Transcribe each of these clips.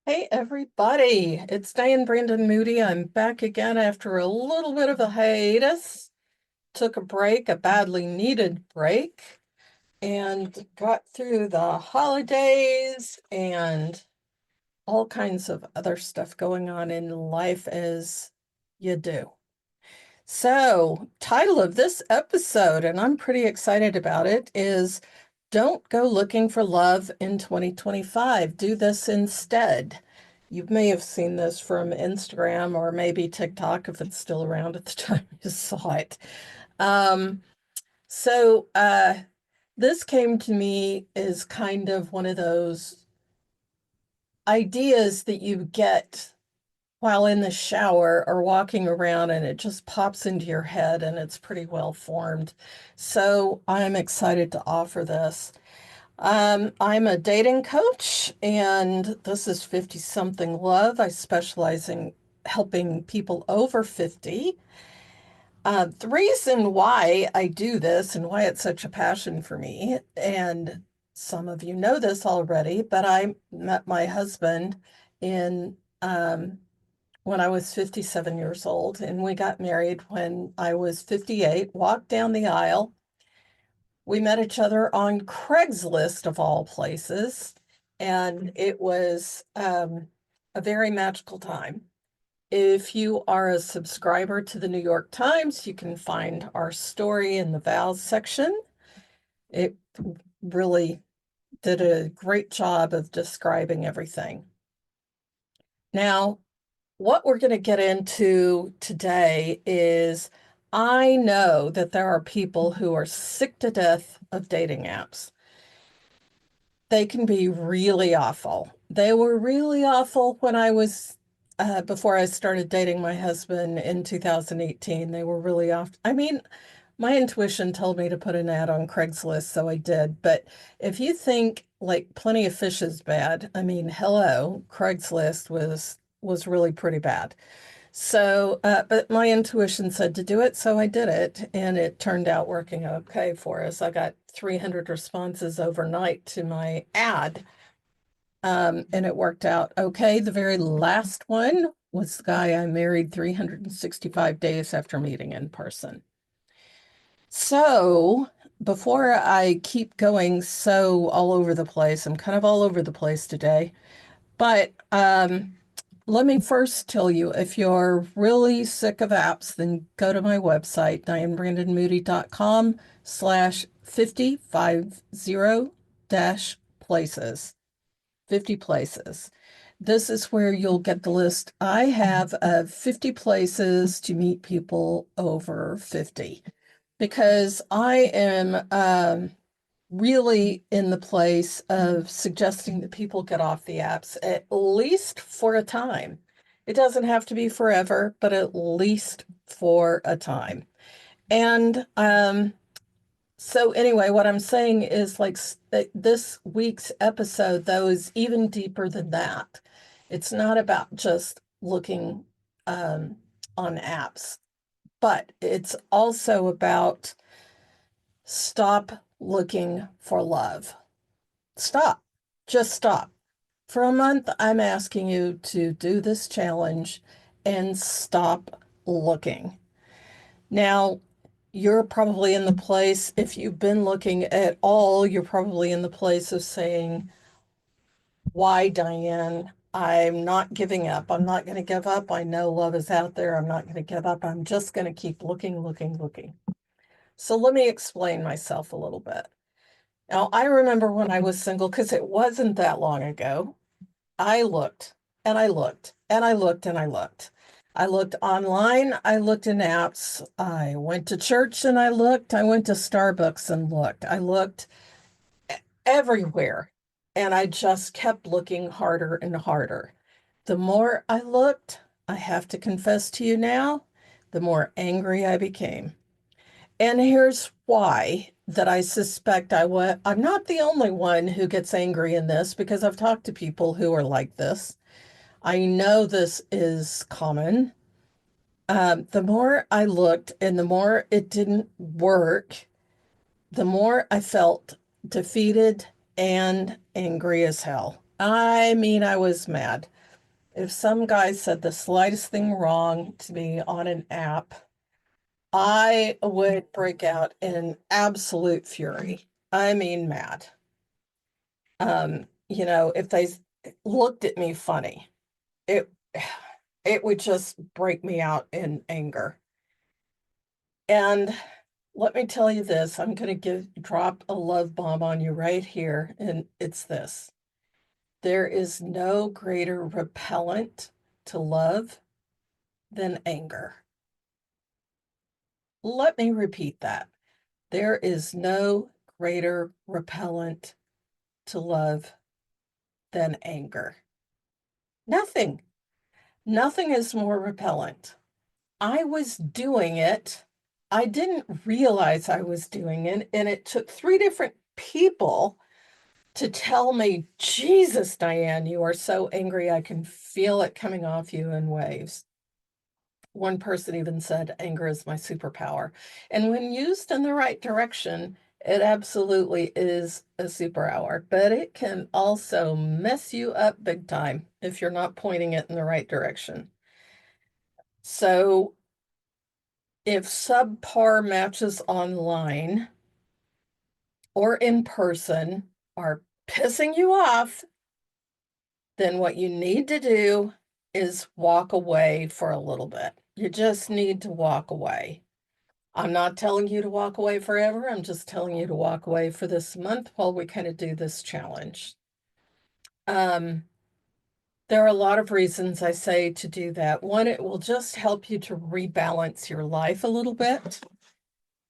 Hey everybody, it's Diane Brandon Moody. I'm back again after a little bit of a hiatus. Took a break, a badly needed break, and got through the holidays and all kinds of other stuff going on in life as you do. So, title of this episode, and I'm pretty excited about it, is Don't Go Looking for Love in 2025. Do this instead. You may have seen this from Instagram or maybe TikTok if it's still around at the time you saw it. Um, so this came to me as kind of one of those ideas that you get while in the shower or walking around and it just pops into your head and it's pretty well formed. So I'm excited to offer this. I'm a dating coach and this is 50 something love. I specialize in helping people over 50. The reason why I do this and why it's such a passion for me, and some of you know this already, but I met my husband in when I was 57 years old, and we got married when I was 58, walked down the aisle. We met each other on Craigslist of all places, and it was a very magical time. If you are a subscriber to the New York Times, you can find our story in the vows section. It really did a great job of describing everything. Now, what we're going to get into today is I know that there are people who are sick to death of dating apps. They can be really awful. They were really awful when I was, before I started dating my husband in 2018. They were really off. I mean, my intuition told me to put an ad on Craigslist, so I did. But if you think like Plenty of Fish is bad, I mean, hello, Craigslist was really pretty bad. So, but my intuition said to do it, so I did it, and it turned out working okay for us. I got 300 responses overnight to my ad, and it worked out okay. The very last one was the guy I married 365 days after meeting in person. So, before I keep going so all over the place, I'm kind of all over the place today, but let me first tell you, if you're really sick of apps, then go to my website, dianebrandonmoody.com/5050 dash places, 50 places. This is where you'll get the list I have of 50 places to meet people over 50 because I am really in the place of suggesting that people get off the apps at least for a time. It doesn't have to be forever, but at least for a time. And so anyway, what I'm saying is like this week's episode, though, is even deeper than that. It's not about just looking um, on apps, but it's also about stop looking for love. Stop. Just stop. For a month, I'm asking you to do this challenge and stop looking. Now, you're probably in the place, if you've been looking at all, you're probably in the place of saying, why, Diane? I'm not giving up. I'm not going to give up. I know love is out there. I'm not going to give up. I'm just going to keep looking, looking, looking. So let me explain myself a little bit. Now, I remember when I was single, because it wasn't that long ago, I looked and I looked and I looked and I looked. I looked online, I looked in apps, I went to church and I looked, I went to Starbucks and looked, I looked everywhere. And I just kept looking harder and harder. The more I looked, I have to confess to you now, the more angry I became. And here's why that I suspect I'm not the only one who gets angry in this because I've talked to people who are like this. I know this is common. The more I looked and the more it didn't work, the more I felt defeated and angry as hell. I mean, I was mad. If some guy said the slightest thing wrong to me on an app, I would break out in absolute fury. I mean, mad. If they looked at me funny, it it would just break me out in anger. And let me tell you this, I'm going to drop a love bomb on you right here, and it's this. There is no greater repellent to love than anger. Let me repeat that. There is no greater repellent to love than anger. Nothing. Nothing is more repellent. I was doing it. I didn't realize I was doing it. And it took 3 different people to tell me, Jesus, Diane, you are so angry. I can feel it coming off you in waves. One person even said, anger is my superpower. And when used in the right direction, it absolutely is a superpower, but it can also mess you up big time if you're not pointing it in the right direction. So if subpar matches online or in person are pissing you off, then what you need to do is walk away for a little bit. You just need to walk away. I'm not telling you to walk away forever. I'm just telling you to walk away for this month while we kind of do this challenge. There are a lot of reasons I say to do that. One, it will just help you to rebalance your life a little bit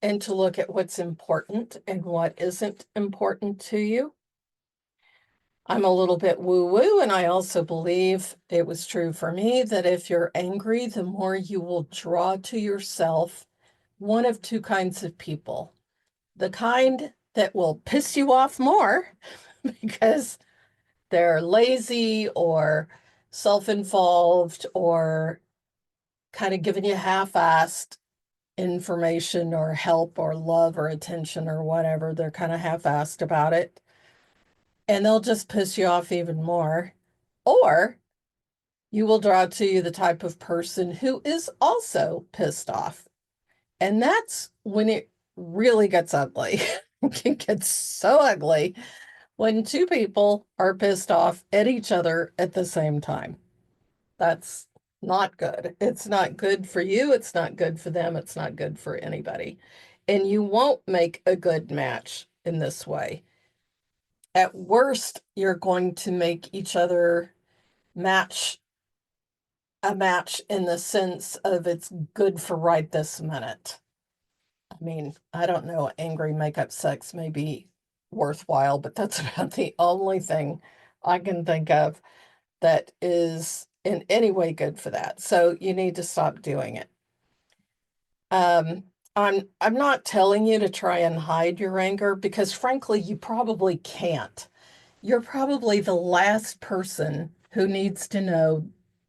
and to look at what's important and what isn't important to you. I'm a little bit woo-woo, and I also believe it was true for me that if you're angry, the more you will draw to yourself one of 2 kinds of people. The kind that will piss you off more because they're lazy or self-involved or kind of giving you half-assed information or help or love or attention or whatever. They're kind of half-assed about it. And they'll just piss you off even more. Or you will draw to you the type of person who is also pissed off. And that's when it really gets ugly. It gets so ugly when 2 people are pissed off at each other at the same time. That's not good. It's not good for you. It's not good for them. It's not good for anybody. And you won't make a good match in this way. At worst, you're going to make each other match a match in the sense of it's good for right this minute. I mean, I don't know, angry makeup sex may be worthwhile, but that's about the only thing I can think of that is in any way good for that. So you need to stop doing it. I'm not telling you to try and hide your anger because frankly, you probably can't. You're probably the last person who needs to know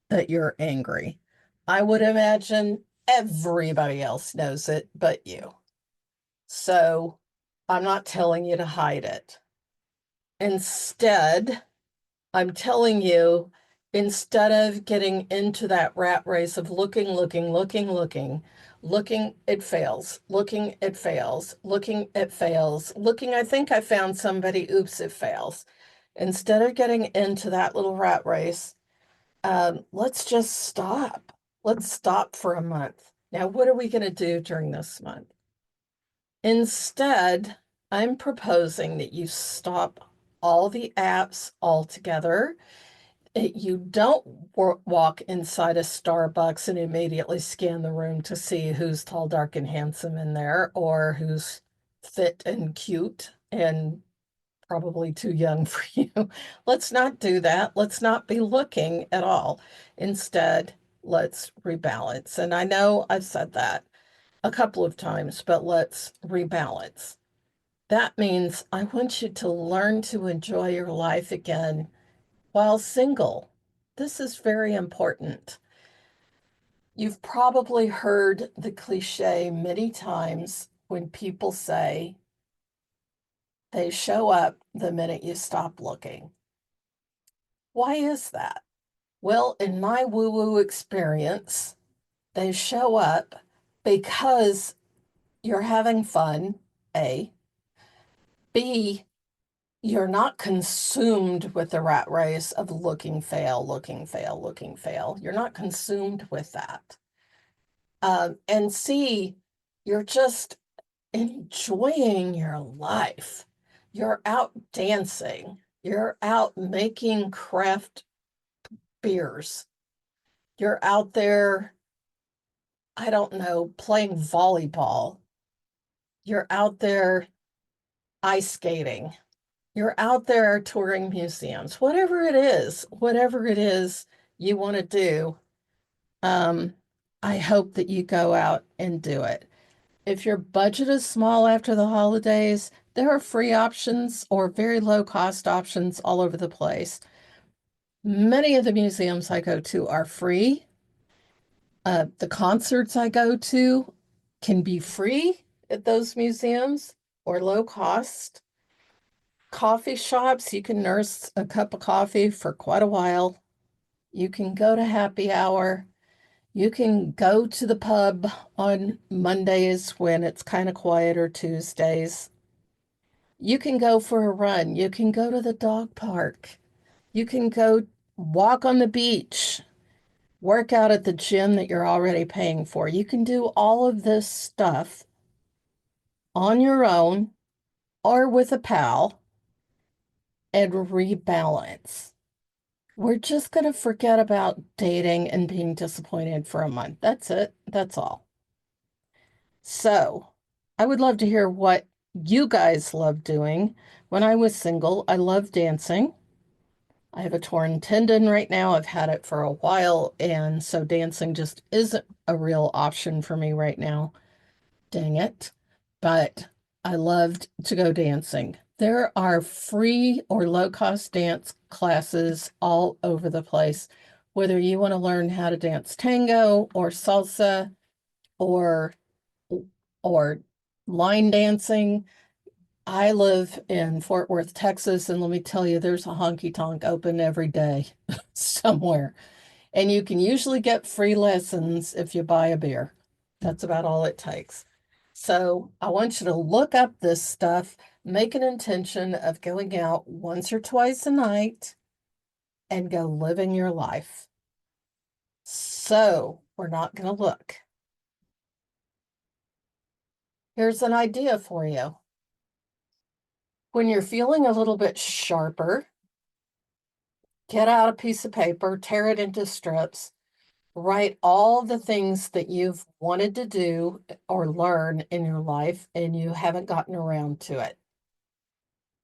that you're angry. I would imagine everybody else knows it but you. So I'm not telling you to hide it. Instead, I'm telling you, instead of getting into that rat race of looking, it fails, looking, it fails, looking, it fails, looking, I think I found somebody, oops, it fails. Instead of getting into that little rat race, let's just stop. Let's stop for a month. Now, what are we going to do during this month? Instead, I'm proposing that you stop all the apps altogether. You don't walk inside a Starbucks and immediately scan the room to see who's tall, dark, and handsome in there, or who's fit and cute and probably too young for you. Let's not do that. Let's not be looking at all. Instead, let's rebalance. And I know I've said that a couple of times, but let's rebalance. That means I want you to learn to enjoy your life again while single. This is very important. You've probably heard the cliche many times when people say they show up the minute you stop looking. Why is that? Well, in my woo-woo experience, they show up because you're having fun, A. B, you're not consumed with the rat race of looking fail, looking fail, looking fail. You're not consumed with that. And C, you're just enjoying your life. You're out dancing. You're out making craft beers. You're out there, I don't know, playing volleyball. You're out there ice skating. You're out there touring museums. Whatever it is you want to do, um, I hope that you go out and do it. If your budget is small after the holidays, there are free options or very low cost options all over the place. Many of the museums I go to are free. The concerts I go to can be free at those museums or low cost. Coffee shops, you can nurse a cup of coffee for quite a while. You can go to happy hour. You can go to the pub on Mondays when it's kind of quiet or Tuesdays. You can go for a run. You can go to the dog park. You can go walk on the beach, work out at the gym that you're already paying for. You can do all of this stuff on your own or with a pal and rebalance. We're just going to forget about dating and being disappointed for a month. That's it. That's all. So, I would love to hear what you guys love doing. When I was single, I loved dancing. I have a torn tendon right now. I've had it for a while, and so dancing just isn't a real option for me right now. Dang it. But I loved to go dancing. There are free or low-cost dance classes all over the place. Whether you want to learn how to dance tango or salsa or or line dancing. I live in Fort Worth, Texas, and let me tell you, there's a honky tonk open every day somewhere. And you can usually get free lessons if you buy a beer. That's about all it takes. So I want you to look up this stuff, make an intention of going out once or twice a night, and go living your life. So we're not going to look. Here's an idea for you. When you're feeling a little bit sharper, get out a piece of paper, tear it into strips, write all the things that you've wanted to do or learn in your life and you haven't gotten around to it.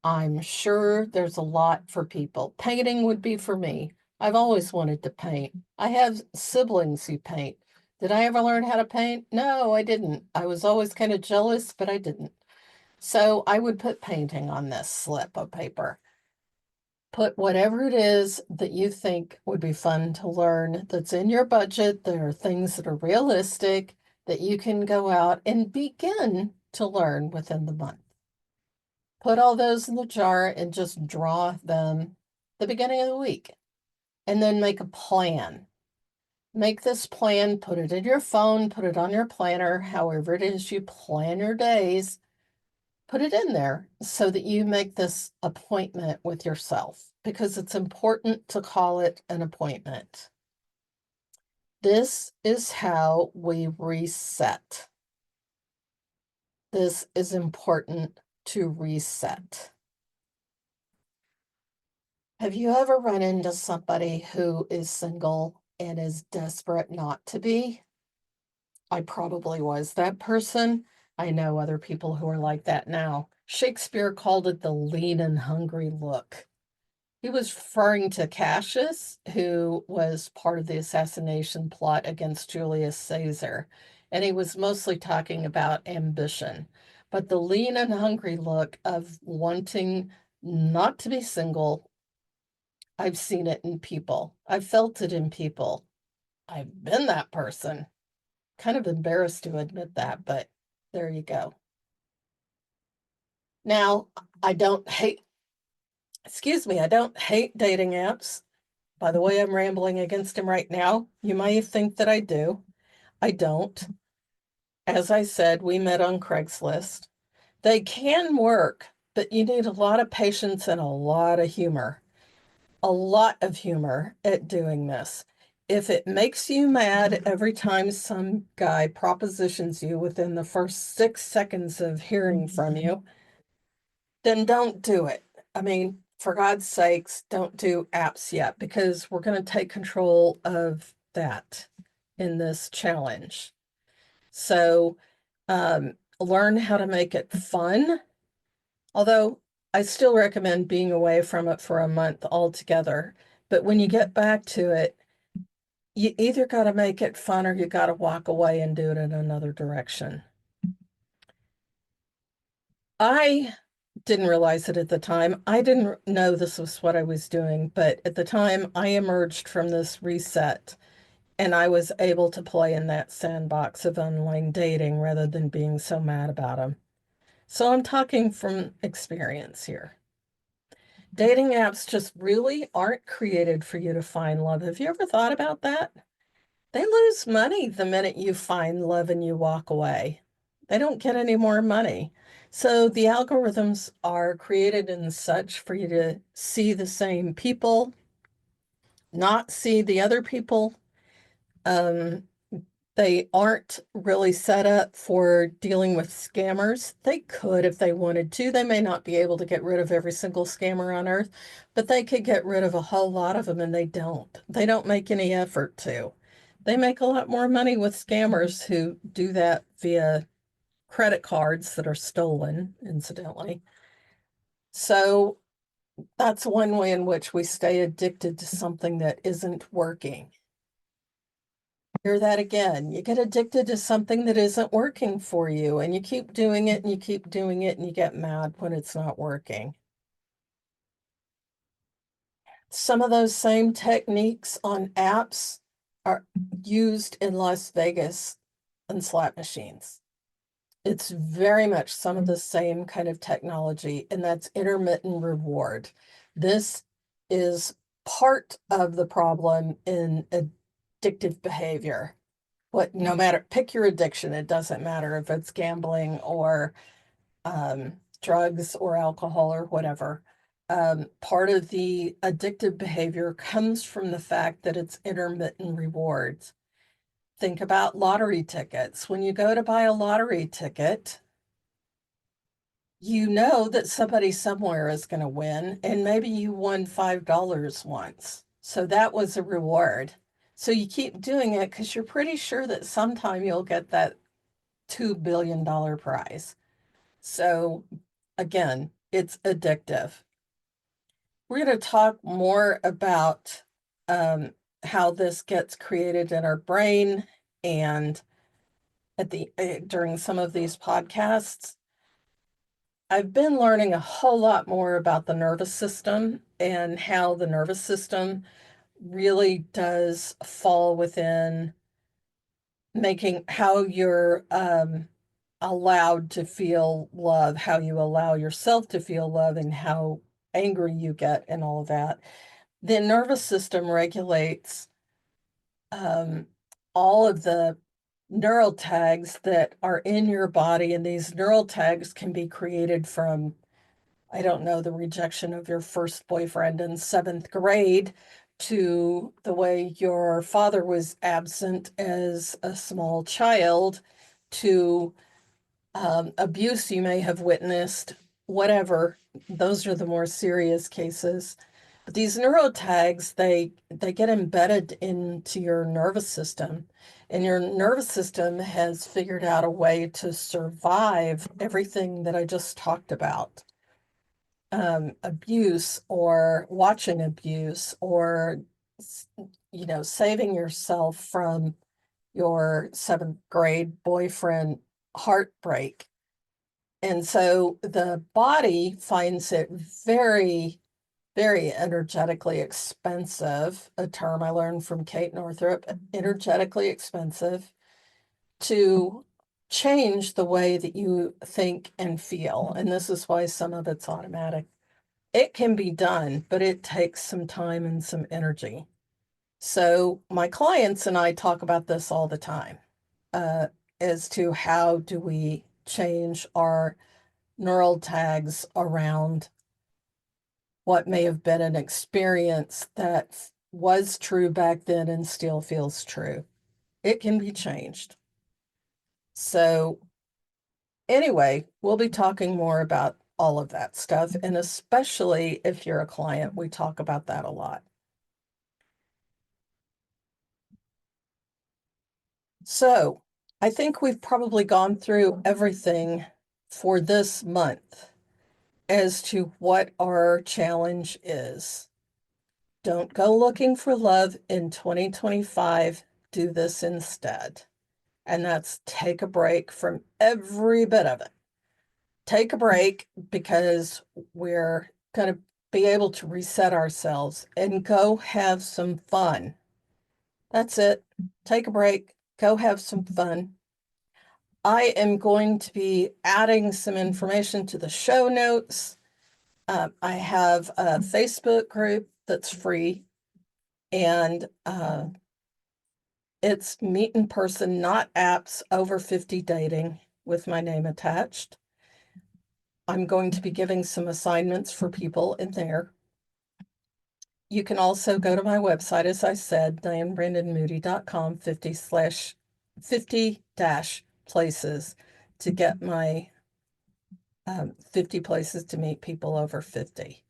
I'm sure there's a lot for people. Painting would be for me. I've always wanted to paint. I have siblings who paint. Did I ever learn how to paint? No, I didn't. I was always kind of jealous, but I didn't. So I would put painting on this slip of paper. Put whatever it is that you think would be fun to learn that's in your budget. There are things that are realistic that you can go out and begin to learn within the month. Put all those in the jar and just draw them the beginning of the week. And then make a plan. Make this plan, put it in your phone, put it on your planner, however it is you plan your days. Put it in there so that you make this appointment with yourself because it's important to call it an appointment. This is how we reset. This is important to reset. Have you ever run into somebody who is single and is desperate not to be? I probably was that person. I know other people who are like that now. Shakespeare called it the lean and hungry look. He was referring to Cassius, who was part of the assassination plot against Julius Caesar. And he was mostly talking about ambition. But the lean and hungry look of wanting not to be single, I've seen it in people. I've felt it in people. I've been that person. Kind of embarrassed to admit that, but there you go. Now, I don't hate, excuse me, I don't hate dating apps. By the way, I'm rambling against him right now. You might think that I do. I don't. As I said, we met on Craigslist. They can work, but you need a lot of patience and a lot of humor. A lot of humor at doing this. If it makes you mad every time some guy propositions you within the first 6 seconds of hearing from you, then don't do it. I mean, for God's sakes, don't do apps yet because we're going to take control of that in this challenge. So, learn how to make it fun. Although I still recommend being away from it for a month altogether. But when you get back to it, you either got to make it fun or you got to walk away and do it in another direction. I didn't realize it at the time. I didn't know this was what I was doing, but at the time I emerged from this reset and I was able to play in that sandbox of online dating rather than being so mad about them. So I'm talking from experience here. Dating apps just really aren't created for you to find love. Have you ever thought about that? They lose money the minute you find love and you walk away. They don't get any more money. So the algorithms are created in such for you to see the same people, not see the other people. Um, they aren't really set up for dealing with scammers. They could if they wanted to. They may not be able to get rid of every single scammer on earth, but they could get rid of a whole lot of them, and they don't. They don't make any effort to. They make a lot more money with scammers who do that via credit cards that are stolen, incidentally. So that's one way in which we stay addicted to something that isn't working. Hear that again. You get addicted to something that isn't working for you, and you keep doing it and you keep doing it, and you get mad when it's not working. Some of those same techniques on apps are used in Las Vegas and slot machines. It's very much some of the same kind of technology, and that's intermittent reward. This is part of the problem in addictive behavior. No matter, pick your addiction. It doesn't matter if it's gambling or drugs or alcohol or whatever. Part of the addictive behavior comes from the fact that it's intermittent rewards. Think about lottery tickets. When you go to buy a lottery ticket, you know that somebody somewhere is going to win, and maybe you won $5 once. So that was a reward. So you keep doing it because you're pretty sure that sometime you'll get that $2 billion prize. So again, it's addictive. We're going to talk more about how this gets created in our brain and during some of these podcasts. I've been learning a whole lot more about the nervous system and how the nervous system really does fall within making how you're allowed to feel love, how you allow yourself to feel love, and how angry you get, and all of that. The nervous system regulates all of the neural tags that are in your body, and these neural tags can be created from, I don't know, the rejection of your first boyfriend in seventh grade to the way your father was absent as a small child to abuse you may have witnessed, whatever. Those are the more serious cases. But these neurotags, they get embedded into your nervous system, and your nervous system has figured out a way to survive everything that I just talked about. Abuse or watching abuse or, saving yourself from your seventh grade boyfriend heartbreak. And so the body finds it very, very energetically expensive, a term I learned from Kate Northrup, energetically expensive to change the way that you think and feel. And this is why some of it's automatic. It can be done, but it takes some time and some energy. So my clients and I talk about this all the time, uh, as to how do we change our neural tags around what may have been an experience that was true back then and still feels true. It can be changed. So anyway, we'll be talking more about all of that stuff. And especially if you're a client, we talk about that a lot. So I think we've probably gone through everything for this month as to what our challenge is. Don't go looking for love in 2025. Do this instead. And that's take a break from every bit of it. Take a break because we're going to be able to reset ourselves and go have some fun. That's it. Take a break, go have some fun. I am going to be adding some information to the show notes. I have a Facebook group that's free, and it's meet in person, not apps, over 50 dating with my name attached. I'm going to be giving some assignments for people in there. You can also go to my website, as I said, dianebrandonmoody.com 50 dash places to get my 50 places to meet people over 50.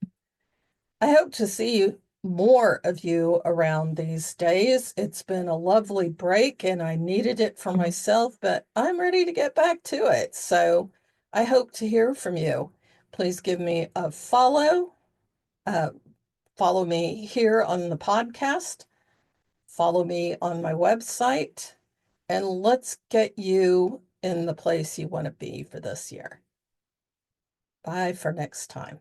I hope to see more of you around these days. It's been a lovely break and I needed it for myself, but I'm ready to get back to it. So I hope to hear from you. Please give me a follow. Uh, follow me here on the podcast. Follow me on my website. And let's get you in the place you want to be for this year. Bye for next time.